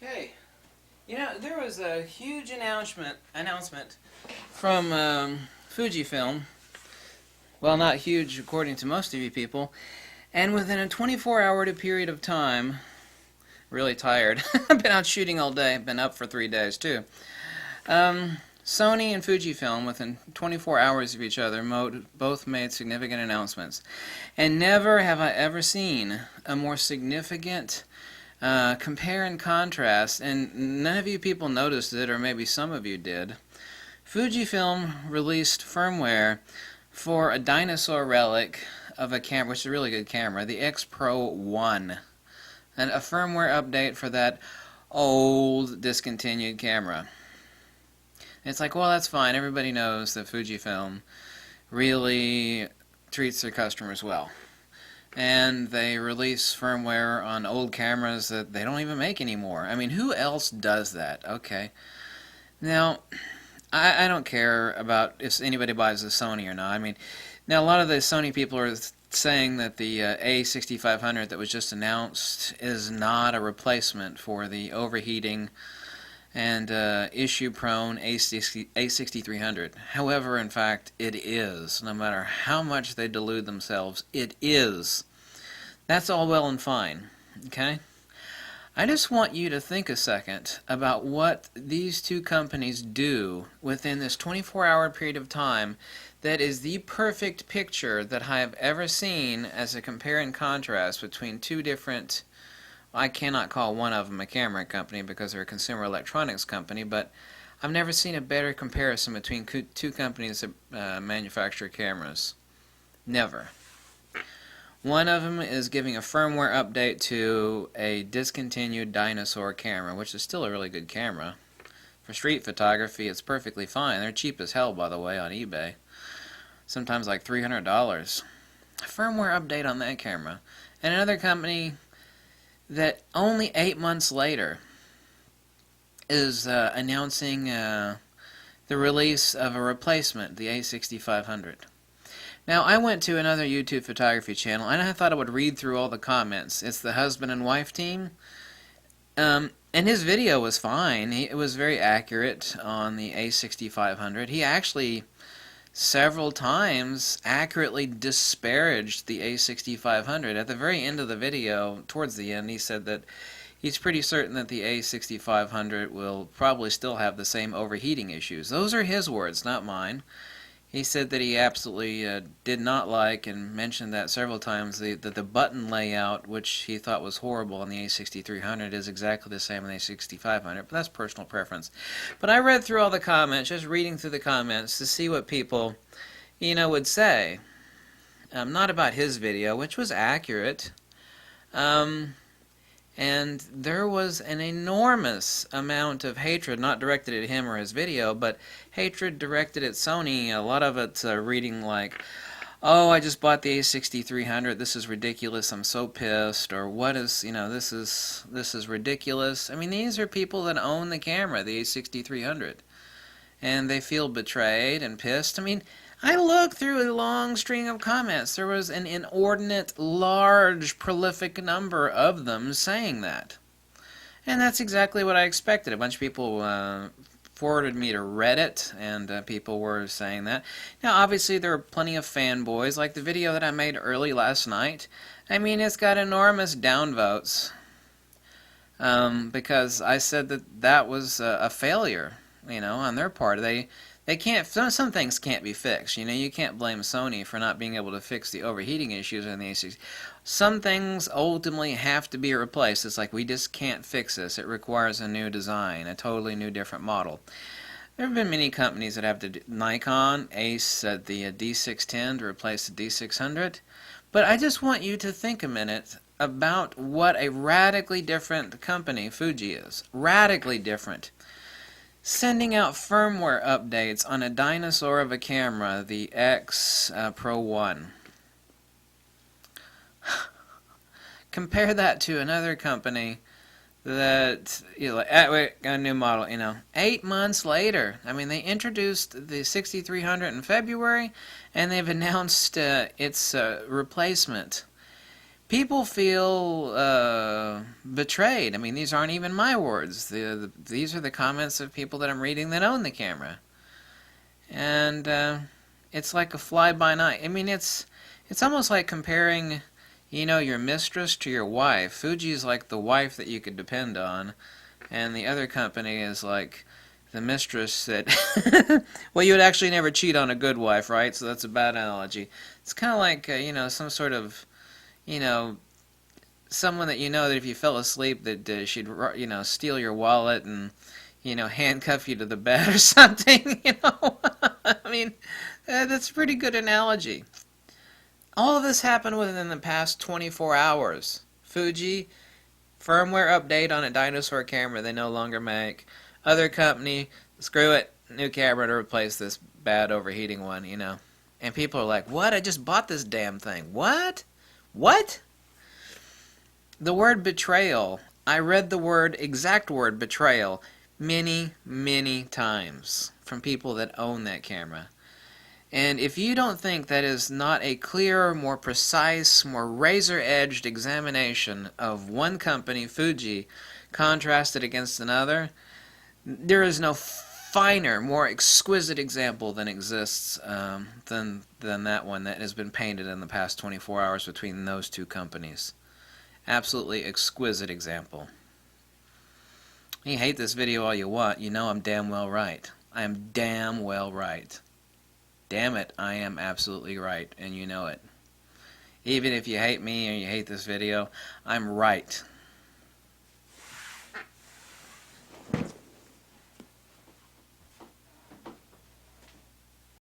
Okay. You know, there was a huge announcement from Fujifilm. Well, not huge according to most of you people. And within a 24-hour period of time, really tired. I've been out shooting all day. Been up for 3 days too. Sony and Fujifilm, within 24 hours of each other, both made significant announcements. And never have I ever seen a more significant compare and contrast, and none of you people noticed it, or maybe some of you did. Fujifilm released firmware for a dinosaur relic of a camera, which is a really good camera, the X Pro 1, and a firmware update for that old discontinued camera. It's like, well, that's fine. Everybody knows that Fujifilm really treats their customers well. And they release firmware on old cameras that they don't even make anymore. I mean, who else does that? Okay. Now, I don't care about if anybody buys a Sony or not. I mean, now a lot of the Sony people are saying that the A6500 that was just announced is not a replacement for the overheating and issue-prone A6300. However, in fact, it is. No matter how much they delude themselves, it is. That's all well and fine, okay? I just want you to think a second about what these two companies do within this 24-hour period of time that is the perfect picture that I have ever seen as a compare and contrast between two different, I cannot call one of them a camera company because they're a consumer electronics company, but I've never seen a better comparison between two companies that manufacture cameras. Never. One of them is giving a firmware update to a discontinued dinosaur camera, which is still a really good camera. For street photography, it's perfectly fine. They're cheap as hell, by the way, on eBay. Sometimes like $300. A firmware update on that camera. And another company that only 8 months later is announcing the release of a replacement, the A6500. Now, I went to another YouTube photography channel, and I thought I would read through all the comments. It's the husband and wife team, and his video was fine. It was very accurate on the A6500. He actually, several times, accurately disparaged the A6500. At the very end of the video, towards the end, he said that he's pretty certain that the A6500 will probably still have the same overheating issues. Those are his words, not mine. He said that he absolutely did not like, and mentioned that several times, that the button layout, which he thought was horrible on the A6300, is exactly the same on the A6500, but that's personal preference. But I read through all the comments, just reading through the comments to see what people, would say. Not about his video, which was accurate. And there was an enormous amount of hatred, not directed at him or his video, but hatred directed at Sony. A lot of it's reading like, oh, I just bought the A6300, this is ridiculous, I'm so pissed, or what is, this is ridiculous. I mean, these are people that own the camera, the A6300, and they feel betrayed and pissed. I mean, I looked through a long string of comments. There was an inordinate, large, prolific number of them saying that. And that's exactly what I expected. A bunch of people forwarded me to Reddit, and people were saying that. Now, obviously, there are plenty of fanboys, like the video that I made early last night. I mean, it's got enormous downvotes because I said that that was a failure, on their part. They can't. Some things can't be fixed. You can't blame Sony for not being able to fix the overheating issues in the A60. Some things ultimately have to be replaced. It's like, we just can't fix this. It requires a new design, a totally new, different model. There have been many companies that have the Nikon Ace the D610 to replace the D600. But I just want you to think a minute about what a radically different company Fuji is. Radically different. Sending out firmware updates on a dinosaur of a camera, the X Pro 1. Compare that to another company that, got a new model, 8 months later. I mean, they introduced the 6300 in February, and they've announced its replacement people feel betrayed. I mean, these aren't even my words. These are the comments of people that I'm reading that own the camera. And it's like a fly-by-night. I mean, it's almost like comparing, you know, your mistress to your wife. Fuji is like the wife that you could depend on, and the other company is like the mistress that, well, you would actually never cheat on a good wife, right? So that's a bad analogy. It's kind of like, you know, some sort of, you know, someone that you know that if you fell asleep that she'd, you know, steal your wallet and, you know, handcuff you to the bed or something, you know. I mean, that's a pretty good analogy. All of this happened within the past 24 hours. Fuji, firmware update on a dinosaur camera they no longer make. Other company, screw it, new camera to replace this bad overheating one, you know. And people are like, what? I just bought this damn thing. What? What? The word betrayal, I read the exact word betrayal many, many times from people that own that camera. And if you don't think that is not a clearer, more precise, more razor-edged examination of one company, Fuji, contrasted against another, there is no finer, more exquisite example than exists than that one that has been painted in the past 24 hours between those two companies. Absolutely exquisite example. You hate this video all you want, you know I'm damn well right. I am damn well right. Damn it, I am absolutely right, and you know it. Even if you hate me or you hate this video, I'm right.